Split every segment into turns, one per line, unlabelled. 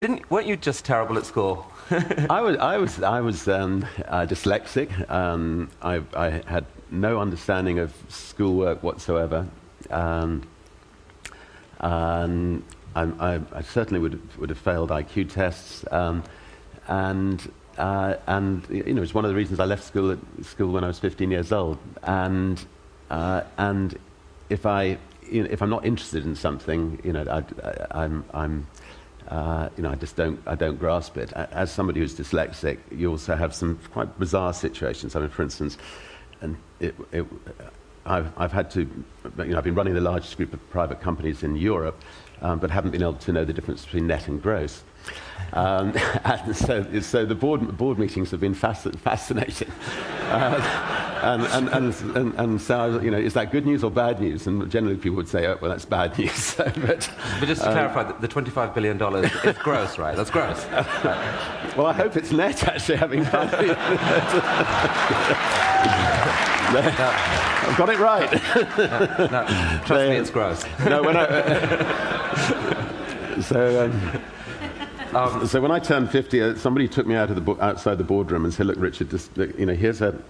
Weren't you just terrible at school?
I was dyslexic. I had no understanding of schoolwork whatsoever, and I certainly would have failed IQ tests, and you know, it's one of the reasons I left school when I was 15 years old. And if if I'm not interested in something, you know, I don't grasp it. As somebody who's dyslexic, you also have some quite bizarre situations. I mean, for instance, and I've had to, I've been running the largest group of private companies in Europe, but haven't been able to know the difference between net and gross. And so the board meetings have been fascinating. And so, is that good news or bad news? And generally people would say, oh, well, that's bad news.
But just to clarify, the $25 billion is gross, right? That's gross.
Well, I hope it's net, actually, having fun. I've got it right.
No, trust me, it's gross.
No, so when I turned 50, somebody took me outside the boardroom and said, "Look, Richard, here's let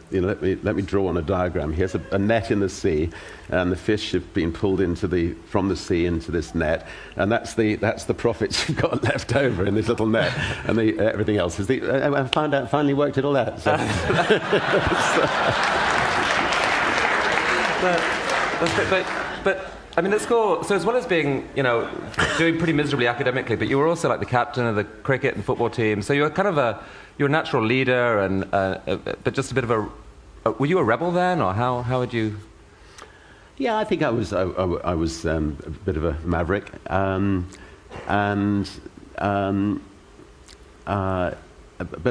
me draw on a diagram. Here's a net in the sea, and the fish have been pulled from the sea into this net, and that's the profits you've got left over in this little net, and everything else is I finally worked it all out." So.
But I mean, at school, so as well as being, doing pretty miserably academically, but you were also like the captain of the cricket and football team. So you were kind of you're a natural leader, but just a bit of were you a rebel then, or how would you?
Yeah, I think I was a bit of a maverick, but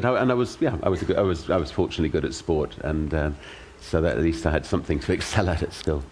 I was fortunately good at sport, and so that at least I had something to excel at school.